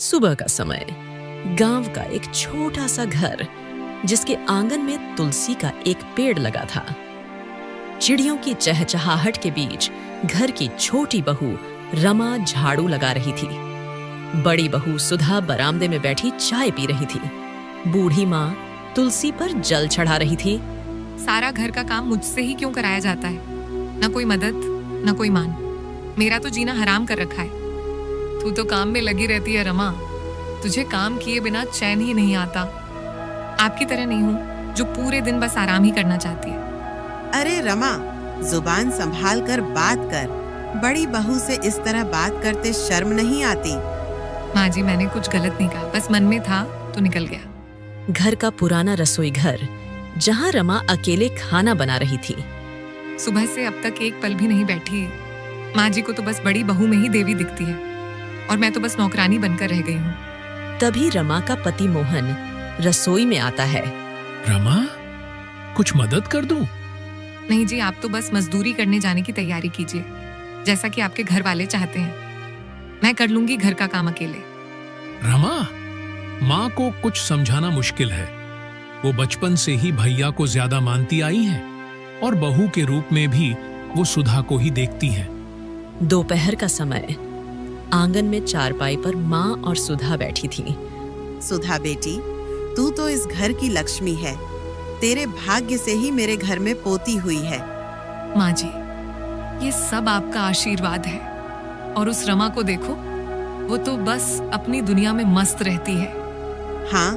सुबह का समय, गांव का एक छोटा सा घर जिसके आंगन में तुलसी का एक पेड़ लगा था। चिड़ियों की चहचहाहट के बीच घर की छोटी बहू रमा झाड़ू लगा रही थी। बड़ी बहू सुधा बरामदे में बैठी चाय पी रही थी। बूढ़ी माँ तुलसी पर जल चढ़ा रही थी। सारा घर का काम मुझसे ही क्यों कराया जाता है? न कोई मदद, न कोई मान। मेरा तो जीना हराम कर रखा है। तू तो काम में लगी रहती है रमा। तुझे काम किए बिना चैन ही नहीं आता। आपकी तरह नहीं हूँ जो पूरे दिन बस आराम ही करना चाहती है। अरे रमा, जुबान संभाल कर बात कर। बड़ी बहू से इस तरह बात करते शर्म नहीं आती? माँ जी, मैंने कुछ गलत नहीं कहा, बस मन में था तो निकल गया। घर का पुराना रसोई घर जहाँ रमा अकेले खाना बना रही थी। सुबह से अब तक एक पल भी नहीं बैठी। माँ जी को तो बस बड़ी बहू में ही देवी दिखती है और मैं तो बस नौकरानी बनकर रह गई हूँ। तभी रमा का पति मोहन रसोई में आता है। रमा, कुछ मदद कर दूं? नहीं जी, आप तो बस मजदूरी करने जाने की तैयारी कीजिए, जैसा कि आपके घर वाले चाहते हैं। मैं कर लूंगी घर का काम अकेले। रमा, माँ को कुछ समझाना मुश्किल है। वो बचपन से ही भैया को ज्यादा मानती आई हैं और बहू के रूप में भी वो सुधा को ही देखती हैं। दोपहर का समय, आंगन में चारपाई पर माँ और सुधा बैठी थी। सुधा बेटी, तू तो इस घर की लक्ष्मी है। तेरे भाग्य से ही मेरे घर में पोती हुई है। माँ जी, ये सब आपका आशीर्वाद है। और उस रमा को देखो, वो तो बस अपनी दुनिया में मस्त रहती है। हाँ,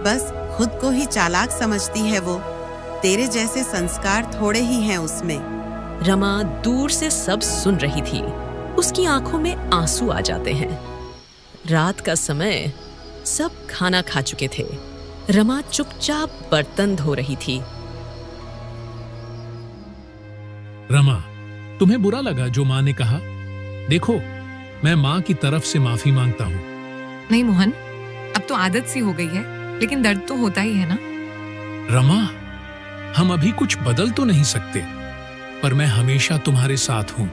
बस खुद को ही चालाक समझती है वो। तेरे जैसे संस्कार थोड़े ही हैं उसमें। रमा दूर से सब सुन रही थी। उसकी आंखों में आंसू आ जाते हैं। रात का समय, सब खाना खा चुके थे। रमा चुपचाप बर्तन धो रही थी। रमा, तुम्हें बुरा लगा जो माँ ने कहा? देखो, मैं माँ की तरफ से माफी मांगता हूँ। नहीं मोहन, अब तो आदत सी हो गई है, लेकिन दर्द तो होता ही है ना। रमा, हम अभी कुछ बदल तो नहीं सकते, पर मैं हमेशा तुम्हारे साथ हूँ।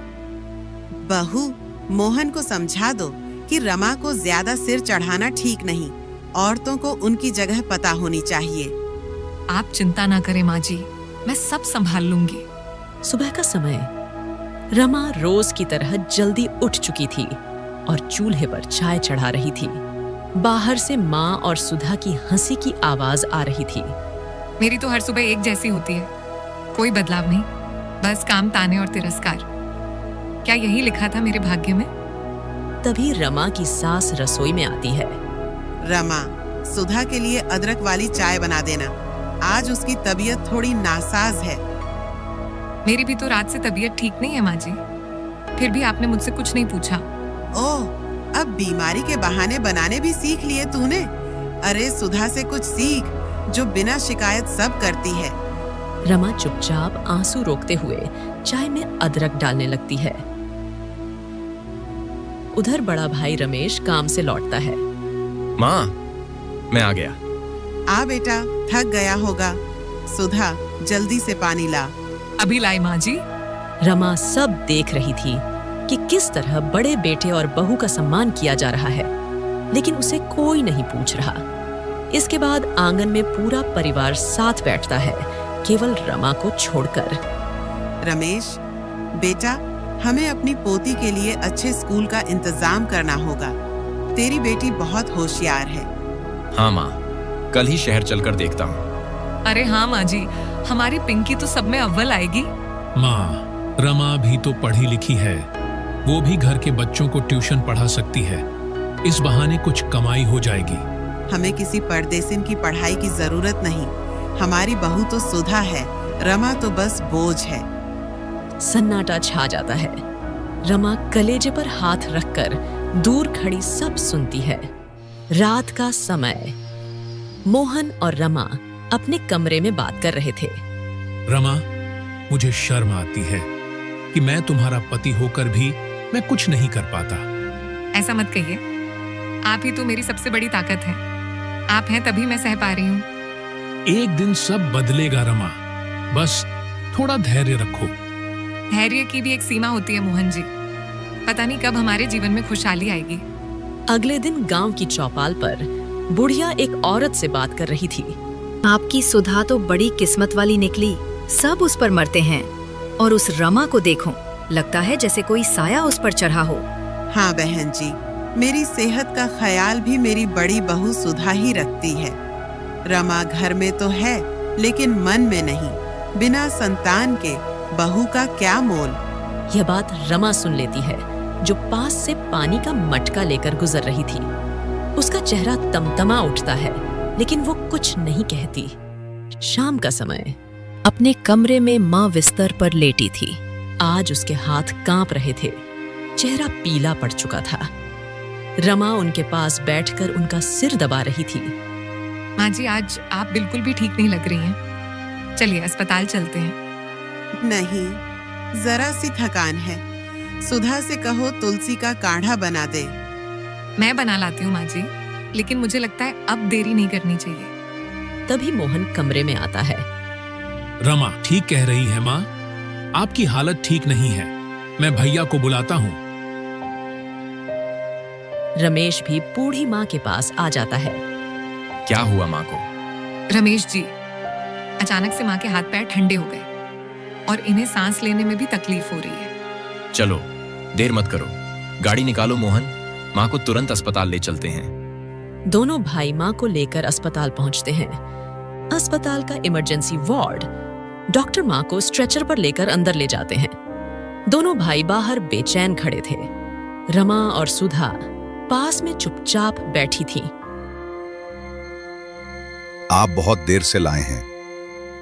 बहू, मोहन को समझा दो कि रमा को ज्यादा सिर चढ़ाना ठीक नहीं। औरतों को उनकी जगह पता होनी चाहिए। आप चिंता ना करें माँ जी, मैं सब संभाल लूंगी। सुबह का समय, रमा रोज की तरह जल्दी उठ चुकी थी और चूल्हे पर चाय चढ़ा रही थी। बाहर से माँ और सुधा की हंसी की आवाज आ रही थी। मेरी तो हर सुबह एक जैसी होती है, कोई बदलाव नहीं, बस काम, ताने और तिरस्कार। क्या यही लिखा था मेरे भाग्य में? तभी रमा की सास रसोई में आती है। रमा, सुधा के लिए अदरक वाली चाय बना देना। आज उसकी तबीयत थोड़ी नासाज है। मेरी भी तो रात से तबीयत ठीक नहीं है माँ जी, फिर भी आपने मुझसे कुछ नहीं पूछा। ओह, अब बीमारी के बहाने बनाने भी सीख लिए तूने। अरे सुधा से कुछ सीख, जो बिना शिकायत सब करती है। रमा चुपचाप आंसू रोकते हुए चाय में अदरक डालने लगती है। उधर बड़ा भाई रमेश काम से लौटता है। माँ, मैं आ गया। आ बेटा, थक गया होगा। सुधा, जल्दी से पानी ला। अभी लाई माँ जी। रमा सब देख रही थी कि किस तरह बड़े बेटे और बहू का सम्मान किया जा रहा है, लेकिन उसे कोई नहीं पूछ रहा। इसके बाद आंगन में पूरा परिवार साथ बैठता है, केवल रमा को छोड़कर। रमेश बेटा, हमें अपनी पोती के लिए अच्छे स्कूल का इंतजाम करना होगा। तेरी बेटी बहुत होशियार है। हाँ माँ, कल ही शहर चलकर देखता हूँ। अरे हाँ माँ जी, हमारी पिंकी तो सब में अव्वल आएगी। माँ, रमा भी तो पढ़ी लिखी है। वो भी घर के बच्चों को ट्यूशन पढ़ा सकती है। इस बहाने कुछ कमाई हो जाएगी। हमें किसी परदेसिन की पढ़ाई की जरूरत नहीं। हमारी बहू तो सुधा है, रमा तो बस बोझ है। सन्नाटा छा जाता है। रमा कलेजे पर हाथ रखकर दूर खड़ी सब सुनती है। रात का समय, मोहन और रमा अपने कमरे में बात कर रहे थे। रमा, मुझे शर्म आती है कि मैं तुम्हारा पति होकर भी मैं कुछ नहीं कर पाता। ऐसा मत कहिए, आप ही तो मेरी सबसे बड़ी ताकत है। आप हैं तभी मैं सह पा रही हूँ। एक दिन सब बदलेगा रमा, बस थोड़ा धैर्य रखो। धैर्य की भी एक सीमा होती है मोहन जी। पता नहीं कब हमारे जीवन में खुशहाली आएगी। अगले दिन गांव की चौपाल पर बुढ़िया एक औरत से बात कर रही थी। आपकी सुधा तो बड़ी किस्मत वाली निकली, सब उस पर मरते हैं। और उस रमा को देखो, लगता है जैसे कोई साया उस पर चढ़ा हो। हाँ बहन जी, मेरी सेहत का ख्याल भी मेरी बड़ी बहू सुधा ही रखती है। रमा घर में तो है लेकिन मन में नहीं। बिना संतान के बहू का क्या मोल। यह बात रमा सुन लेती है, जो पास से पानी का मटका लेकर गुजर रही थी। उसका चेहरा तमतमा उठता है, लेकिन वो कुछ नहीं कहती। शाम का समय, अपने कमरे में माँ बिस्तर पर लेटी थी। आज उसके हाथ कांप रहे थे, चेहरा पीला पड़ चुका था। रमा उनके पास बैठकर उनका सिर दबा रही थी। माँ जी, आज आप बिल्कुल भी ठीक नहीं लग रही हैं। चलिए अस्पताल चलते हैं। नहीं, जरा सी थकान है। सुधा से कहो तुलसी का काढ़ा बना दे। मैं बना लाती हूँ माँ जी, लेकिन मुझे लगता है अब देरी नहीं करनी चाहिए। तभी मोहन कमरे में आता है। रमा ठीक कह रही है माँ, आपकी हालत ठीक नहीं है। मैं भैया को बुलाता हूँ। रमेश भी बूढ़ी माँ के पास आ जाता है। क्या हुआ माँ को? रमेश जी, अचानक से माँ के हाथ पैर ठंडे हो गए और इन्हें सांस लेने में भी तकलीफ हो रही है। चलो देर मत करो, गाड़ी निकालो मोहन, माँ को तुरंत अस्पताल ले चलते हैं। दोनों भाई माँ को लेकर अस्पताल पहुंचते हैं। अस्पताल का इमरजेंसी वार्ड। डॉक्टर माँ को स्ट्रेचर पर लेकर अंदर ले जाते हैं। दोनों भाई बाहर बेचैन खड़े थे। रमा और सुधा पास में चुपचाप बैठी थी। आप बहुत देर से लाए हैं।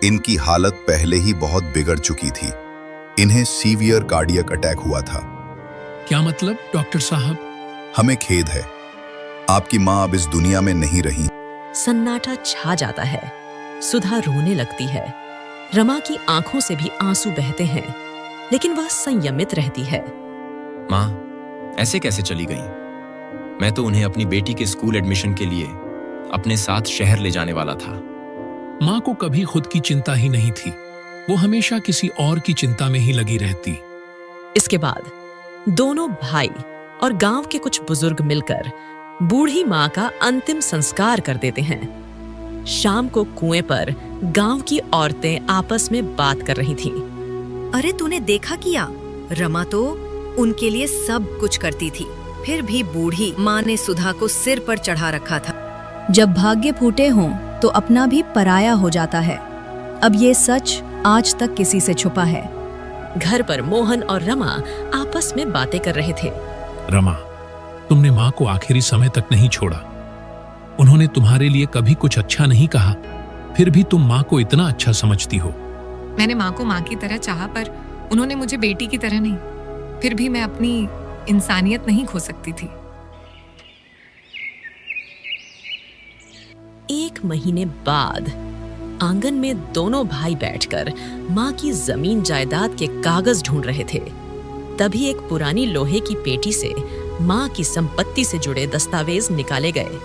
इनकी हालत पहले ही बहुत बिगड़ चुकी थी। इन्हें सीवियर कार्डियक अटैक हुआ था। क्या मतलब डॉक्टर साहब? हमें खेद है, आपकी माँ अब इस दुनिया में नहीं रही। सन्नाटा छा जाता है। सुधा रोने लगती है। रमा की आंखों से भी आंसू बहते हैं, लेकिन वह संयमित रहती है। माँ ऐसे कैसे चली गई? मैं तो उन्हें अपनी बेटी के स्कूल एडमिशन के लिए अपने साथ शहर ले जाने वाला था। माँ को कभी खुद की चिंता ही नहीं थी। वो हमेशा किसी और की चिंता में ही लगी रहती। इसके बाद दोनों भाई और गांव के कुछ बुजुर्ग मिलकर बूढ़ी माँ का अंतिम संस्कार कर देते हैं। शाम को कुएं पर गांव की औरतें आपस में बात कर रही थीं। अरे तूने देखा किया, रमा तो उनके लिए सब कुछ करती थी, फिर भी बूढ़ी माँ ने सुधा को सिर पर चढ़ा रखा था। जब भाग्य फूटे हों तो अपना भी पराया हो जाता है। अब ये सच आज तक किसी से छुपा है। घर पर मोहन और रमा आपस में बातें कर रहे थे। रमा, तुमने माँ को आखिरी समय तक नहीं छोड़ा। उन्होंने तुम्हारे लिए कभी कुछ अच्छा नहीं कहा, फिर भी तुम माँ को इतना अच्छा समझती हो। मैंने माँ को माँ की तरह चाहा, पर उन्होंने मुझे बेटी की तरह नहीं। फिर भी मैं अपनी इंसानियत नहीं खो सकती थी। 1 महीने बाद आंगन में दोनों भाई बैठकर माँ की जमीन जायदाद के कागज ढूंढ रहे थे। तभी एक पुरानी लोहे की पेटी से माँ की संपत्ति से जुड़े दस्तावेज निकाले गए।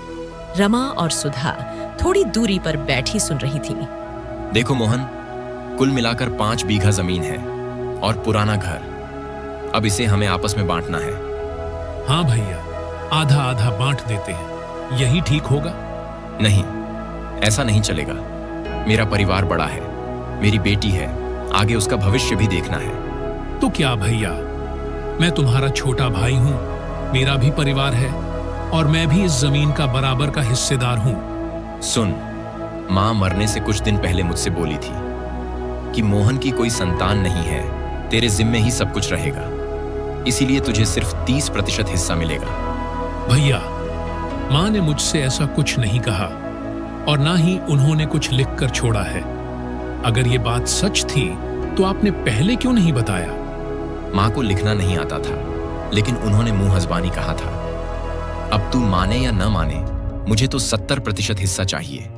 रमा और सुधा थोड़ी दूरी पर बैठी सुन रही थी। देखो मोहन, कुल मिलाकर 5 बीघा जमीन है और पुराना घर। अब इसे हमें आपस में बांटना है। हाँ भैया, आधा आधा बांट देते हैं, यही ठीक होगा। नहीं, ऐसा नहीं चलेगा। मेरा परिवार बड़ा है, मेरी बेटी है, आगे उसका भविष्य भी देखना है। तो क्या भैया, मैं तुम्हारा छोटा भाई हूँ, मेरा भी परिवार है और मैं भी इस जमीन का बराबर का हिस्सेदार हूँ। सुन, माँ मरने से कुछ दिन पहले मुझसे बोली थी कि मोहन की कोई संतान नहीं है, तेरे जिम्मे ही सब कुछ रहेगा, इसीलिए तुझे सिर्फ 30% हिस्सा मिलेगा। भैया, माँ ने मुझसे ऐसा कुछ नहीं कहा और ना ही उन्होंने कुछ लिख कर छोड़ा है। अगर ये बात सच थी तो आपने पहले क्यों नहीं बताया? माँ को लिखना नहीं आता था, लेकिन उन्होंने मुंह हज़बानी कहा था। अब तू माने या न माने, मुझे तो 70% हिस्सा चाहिए।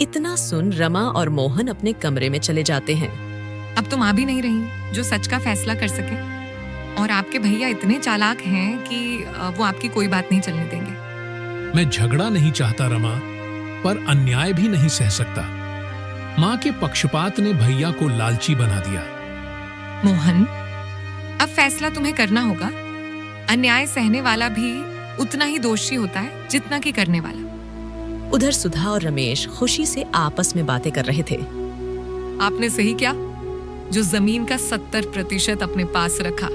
इतना सुन रमा और मोहन अपने कमरे में चले जाते हैं। अब तो माँ भी नहीं रही जो सच का फैसला कर सके, और आपके भैया इतने चालाक हैं कि वो आपकी कोई बात नहीं चलने देंगे। मैं झगड़ा नहीं चाहता रमा, पर अन्याय भी नहीं सह सकता। माँ के पक्षपात ने भैया को लालची बना दिया। मोहन, अब फैसला तुम्हें करना होगा। अन्याय सहने वाला भी उतना ही दोषी होता है जितना कि करने वाला। उधर सुधा और रमेश खुशी से आपस में बातें कर रहे थे। आपने सही किया जो जमीन का 70% अपने पास रखा।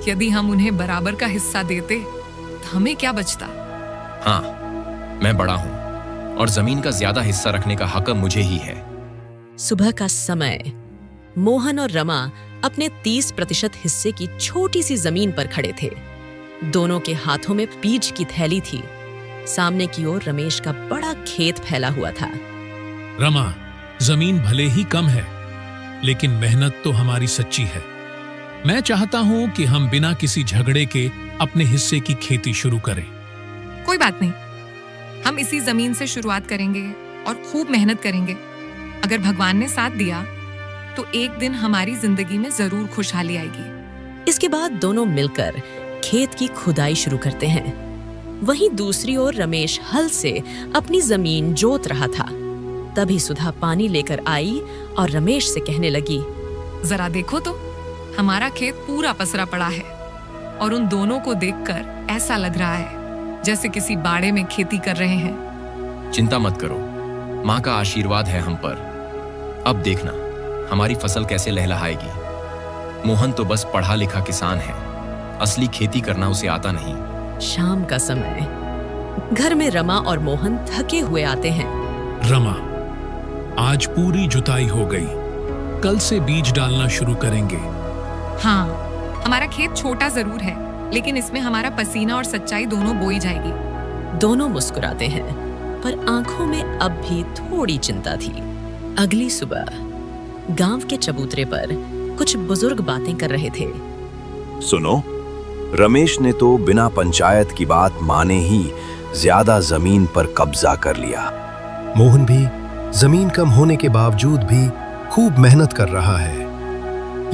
यदि हम उन्हें बराबर का हिस्सा देते तो हमें क्या बचता। हाँ, मैं बड़ा हूं और जमीन का ज्यादा हिस्सा रखने का हक मुझे ही है। सुबह का समय मोहन और रमा अपने 30% हिस्से की छोटी सी जमीन पर खड़े थे। दोनों के हाथों में बीज की थैली थी। सामने की ओर रमेश का बड़ा खेत फैला हुआ था। रमा, जमीन भले ही कम है, लेकिन मेहनत तो हमारी सच्ची है। मैं चाहता हूं कि हम बिना किसी झगड़े के अपने हिस्से की खेती शुरू करें। कोई बात नहीं, हम इसी जमीन से शुरुआत करेंगे और खूब मेहनत करेंगे। अगर भगवान ने साथ दिया तो एक दिन हमारी जिंदगी में जरूर खुशहाली आएगी। इसके बाद दोनों मिलकर खेत की खुदाई शुरू करते हैं। वहीं दूसरी ओर रमेश हल से अपनी जमीन जोत रहा था। तभी सुधा पानी लेकर आई और रमेश से कहने लगी, जरा देखो तो, हमारा खेत पूरा पसरा पड़ा है और उन दोनों को देखकर ऐसा लग रहा है जैसे किसी बाड़े में खेती कर रहे हैं। चिंता मत करो, माँ का आशीर्वाद है हम पर। अब देखना हमारी फसल कैसे लहलहाएगी। मोहन तो बस पढ़ा लिखा किसान है, असली खेती करना उसे आता नहीं। शाम का समय घर में रमा और मोहन थके हुए आते हैं। रमा, आज पूरी जुताई हो गई, कल से बीज डालना शुरू करेंगे। हाँ, हमारा खेत छोटा जरूर है, लेकिन इसमें हमारा पसीना और सच्चाई दोनों बोई जाएगी। दोनों मुस्कुराते हैं, पर आंखों में अब भी थोड़ी चिंता थी। अगली सुबह गांव के चबूतरे पर कुछ बुजुर्ग बातें कर रहे थे। सुनो, रमेश ने तो बिना पंचायत की बात माने ही ज्यादा जमीन पर कब्जा कर लिया। मोहन भी जमीन कम होने के बावजूद भी खूब मेहनत कर रहा है।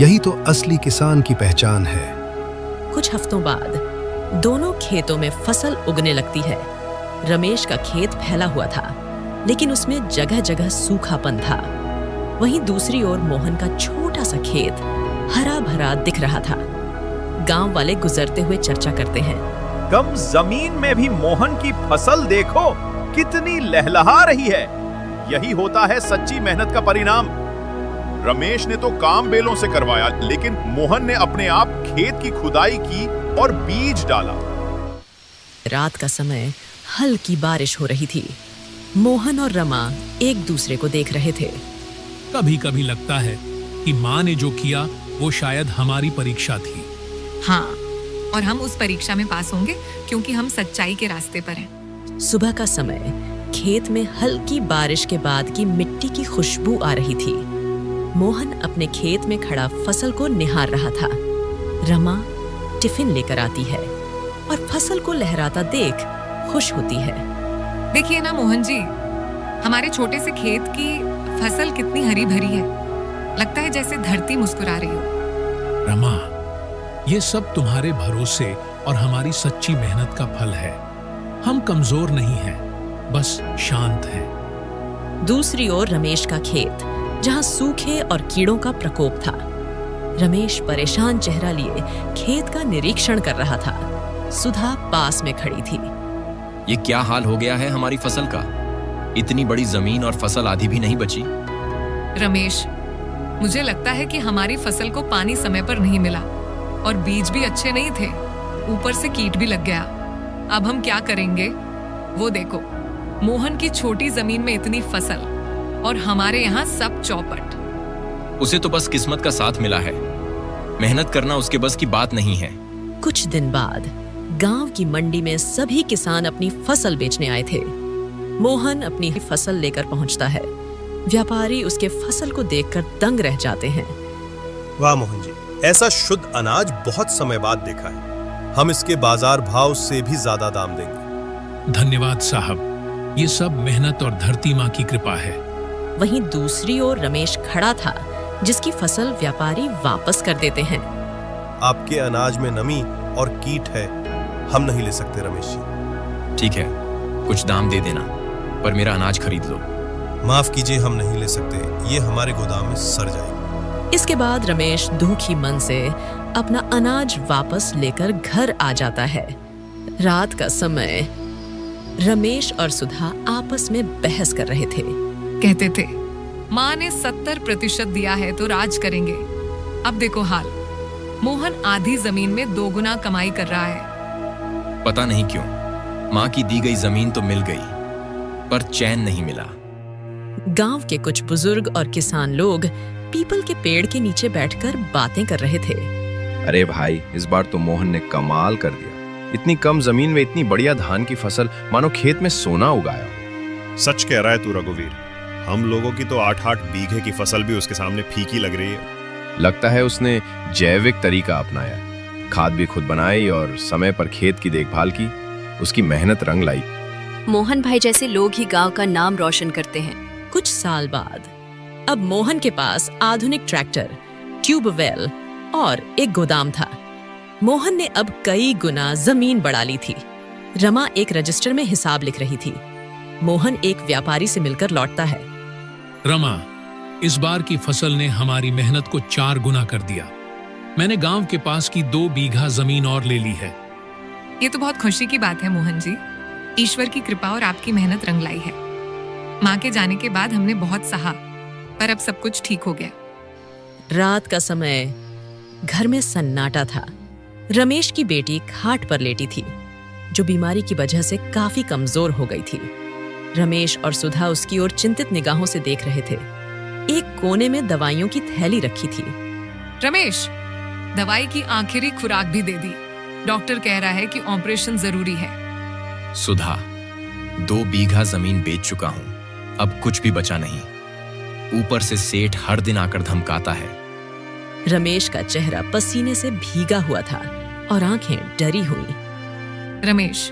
यही तो असली किसान की पहचान है। कुछ हफ्तों बाद दोनों खेतों में फसल उगने लगती है। रमेश का खेत फैला हुआ था, लेकिन उसमें जगह जगह सूखापन था। वहीं दूसरी ओर मोहन का छोटा सा खेत हरा भरा दिख रहा था। गांव वाले गुजरते हुए चर्चा करते हैं, कम जमीन में भी मोहन की फसल देखो कितनी लहलहा रही है। यही होता है सच्ची मेहनत का परिणाम। रमेश ने तो काम बेलों से करवाया, लेकिन मोहन ने अपने आप खेत की खुदाई की और बीज डाला। रात का समय हल्की बारिश हो रही थी। मोहन और रमा एक दूसरे को देख रहे थे। कभी कभी लगता है कि माँ ने जो किया वो शायद हमारी परीक्षा थी। हाँ, और हम उस परीक्षा में पास होंगे क्योंकि हम सच्चाई के रास्ते पर हैं। सुबह का समय खेत में हल्की बारिश के बाद की मिट्टी की खुशबू आ रही थी। मोहन अपने खेत में खड़ा फसल को निहार रहा था। रमा टिफिन लेकर आती है और फसल को लहराता देख खुश होती है। देखिए ना मोहन जी, हमारे छोटे से खेत की फसल कितनी हरी भरी है। लगता है जैसे धरती मुस्कुरा रही हो। रमा, ये सब तुम्हारे भरोसे और हमारी सच्ची मेहनत का फल है। हम कमजोर नहीं हैं, बस शांत हैं। दूसरी ओर रमेश का खेत, जहां सूखे और कीड़ों का प्रकोप था। रमेश परेशान चेहरा लिए खेत का निरीक्षण कर रहा था। सुधा पास में खड़ी थी। ये क्या हाल हो गया है हमारी फसल का? इतनी बड़ी जमीन और फसल आधी भी नहीं बची। रमेश, मुझे लगता है कि हमारी फसल को पानी समय पर नहीं मिला और बीज भी अच्छे नहीं थे। ऊपर से कीट भी लग गया। अब हम क्या करेंगे? वो देखो, मोहन की छोटी जमीन में इतनी फसल और हमारे यहाँ सब चौपट। उसे तो बस किस्मत का साथ मिला है। मेहनत करना उसके बस की बात नहीं है। कुछ दिन बाद गांव की मंडी में सभी किसान अपनी फसल बेचने आए थे। मोहन अपनी फसल लेकर पहुंचता है। व्यापारी उसके फसल को देखकर दंग रह जाते हैं। वाह मोहन जी, ऐसा शुद्ध अनाज बहुत समय बाद देखा है। हम इसके बाजार भाव से भी ज्यादा दाम देंगे। धन्यवाद साहब, ये सब मेहनत और धरती माँ की कृपा है। वहीं दूसरी ओर रमेश खड़ा था, जिसकी फसल व्यापारी वापस कर देते हैं। आपके अनाज में नमी और कीट है, हम नहीं ले सकते रमेश जी। ठीक है, कुछ दाम दे देना, पर मेरा अनाज खरीद लो। माफ कीजिए, हम नहीं ले सकते, ये हमारे गोदाम में सड़ जाएगा। इसके बाद रमेश दुखी मन से अपना अनाज वापस लेकर घर आ जाता है। रात का समय रमेश और सुधा आपस में बहस कर रहे थे। कहते थे माँ ने 70% दिया है तो राज करेंगे। अब देखो हाल, मोहन आधी जमीन में 2 गुना कमाई कर रहा है। पता नहीं क्यों माँ की दी गई जमीन तो मिल गई, पर चैन नहीं मिला। गांव के कुछ बुजुर्ग और किसान लोग पीपल के पेड़ के नीचे बैठकर बातें कर रहे थे। अरे भाई, इस बार तो मोहन ने कमाल कर दिया। इतनी कम जमीन में इतनी बढ़िया धान की फसल, मानो खेत में सोना उगाया। सच कह रहा है तू रघुवीर। हम लोगों की तो 8-8 बीघे की फसल भी उसके सामने फीकी लग रही है। लगता है उसने जैविक तरीका अपनाया, खाद भी खुद बनाई और समय पर खेत की देखभाल की। उसकी मेहनत रंग लाई। मोहन भाई जैसे लोग ही गांव का नाम रोशन करते हैं। कुछ साल बाद अब मोहन के पास आधुनिक ट्रैक्टर, ट्यूबवेल और एक गोदाम था। मोहन ने अब कई गुना जमीन बढ़ा ली थी। रमा एक रजिस्टर में हिसाब लिख रही थी। मोहन एक व्यापारी से मिलकर लौटता है। रमा, इस बार की फसल ने हमारी मेहनत को 4 गुना कर दिया। मैंने गांव के पास की 2 बीघा जमीन और ले ली है। ये तो बहुत खुशी की बात है मोहन जी। ईश्वर की कृपा और आपकी मेहनत रंग लाई है। माँ के जाने के बाद हमने बहुत सहा, पर अब सब कुछ ठीक हो गया। रात का समय घर में सन्नाटा था। रमेश की बेटी खाट पर लेटी थी, जो बीमारी की वजह से काफी कमजोर हो गई थी। रमेश और सुधा उसकी ओर चिंतित निगाहों से देख रहे थे। एक कोने में दवाइयों की थैली रखी थी। रमेश, दवाई की आखिरी खुराक भी दे दी। डॉक्टर कह रहा है कि ऑपरेशन जरूरी है। सुधा, 2 बीघा जमीन बेच चुका हूं, अब कुछ भी बचा नहीं। ऊपर से सेठ हर दिन आकर धमकाता है। रमेश का चेहरा पसीने से भीगा हुआ था और आंखें डरी हुई। रमेश,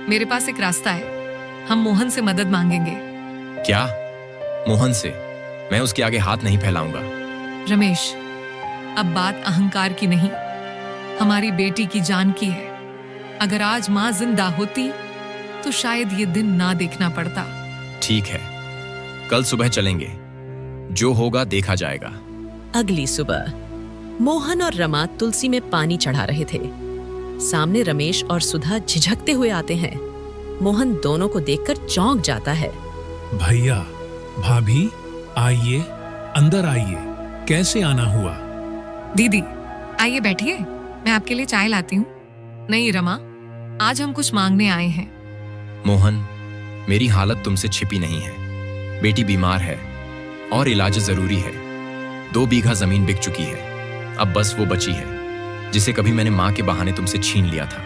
मेरे पास एक रास्ता है। हम मोहन से मदद मांगेंगे। क्या? मोहन से? मैं उसके आगे हाथ नहीं फैलाऊंगा। रमेश, अब बात अहंकार की नहीं, हमारी बेटी की जान की है। अगर आज माँ जिंदा होती तो शायद ये दिन ना देखना पड़ता। ठीक है, कल सुबह चलेंगे। जो होगा देखा जाएगा। अगली सुबह मोहन और रमा तुलसी में पानी चढ़ा रहे थे। सामने रमेश और सुधा झिझकते हुए आते हैं। मोहन दोनों को देखकर चौंक जाता है। भैया, भाभी, आइए, अंदर आइए। कैसे आना हुआ? दीदी, आइए बैठिए, मैं आपके लिए चाय लाती हूँ। नहीं रमा, आज हम कुछ मांगने आए हैं। मोहन, मेरी हालत तुमसे छिपी नहीं है। बेटी बीमार है और इलाज जरूरी है। 2 बीघा जमीन बिक चुकी है। अब बस वो बची है जिसे कभी मैंने माँ के बहाने तुमसे छीन लिया था।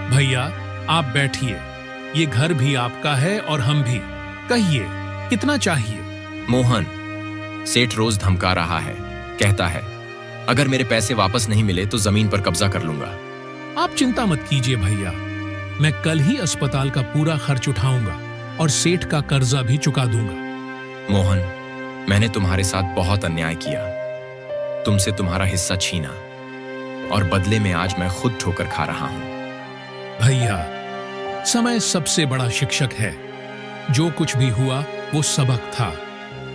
भैया, आप बैठिए। ये घर भी आपका है और हम भी। कहिए, कितना चाहिए? मोहन, सेठ रोज धमका रहा है। कहता है अगर मेरे पैसे वापस नहीं मिले तो जमीन पर कब्जा कर लूंगा। आप चिंता मत कीजिए भैया, मैं कल ही अस्पताल का पूरा खर्च उठाऊंगा और सेठ का कर्जा भी चुका दूंगा। मोहन, मैंने तुम्हारे साथ बहुत अन्याय किया, तुमसे तुम्हारा हिस्सा छीना, और बदले में आज मैं खुद ठोकर खा रहा हूं। भैया, समय सबसे बड़ा शिक्षक है। जो कुछ भी हुआ वो सबक था,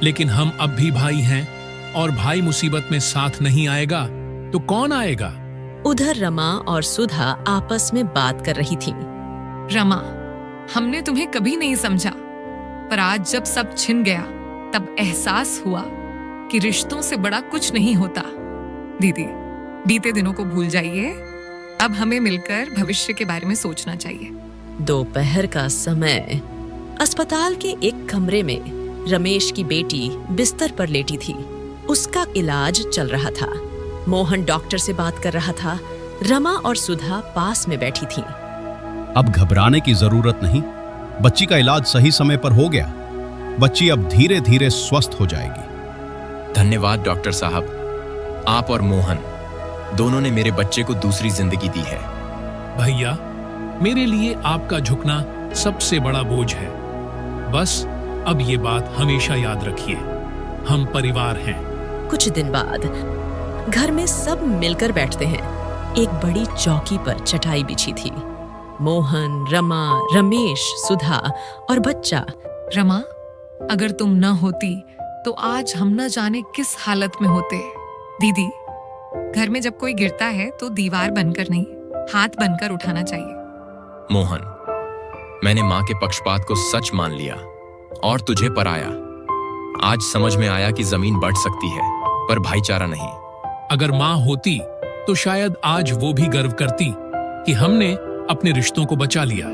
लेकिन हम अब भी भाई हैं, और भाई मुसीबत में साथ नहीं आएगा तो कौन आएगा? उधर रमा और सुधा आपस में बात कर रही थी। रमा, हमने तुम्हें कभी नहीं समझा, पर आज जब सब छिन गया तब एहसास हुआ कि रिश्तों से बड़ा कुछ नहीं होता। दीदी, बीते दिनों को भूल जाइए। अब हमें मिलकर भविष्य के बारे में सोचना चाहिए। दोपहर का समय। अस्पताल के एक कमरे में रमेश की बेटी बिस्तर पर लेटी थी। उसका इलाज चल रहा था। मोहन डॉक्टर से बात कर रहा था। रमा और सुधा पास में बैठी थीं। अब घबराने की जरूरत नहीं, बच्ची का इलाज सही समय पर हो गया। बच्ची अब धीरे धीरे स्वस्थ हो जाएगी। धन्यवाद डॉक्टर साहब। आप और मोहन दोनों ने मेरे बच्चे को दूसरी जिंदगी दी है। भैया, मेरे लिए आपका झुकना सबसे बड़ा बोझ है। बस अब ये बात हमेशा याद रखिए, हम परिवार हैं। कुछ दिन बाद घर में सब मिलकर बैठते हैं। एक बड़ी चौकी पर चटाई बिछी थी। मोहन, रमा, रमेश, सुधा और बच्चा। रमा, अगर तुम न होती तो आज हम न जाने किस हालत में होते। दीदी, घर में जब कोई गिरता है तो दीवार बनकर नहीं, हाथ बनकर उठाना चाहिए। मोहन, मैंने मां के पक्षपात को सच मान लिया और तुझे पराया। आज समझ में आया कि जमीन बढ़ सकती है पर भाईचारा नहीं। अगर मां होती तो शायद आज वो भी गर्व करती कि हमने अपने रिश्तों को बचा लिया।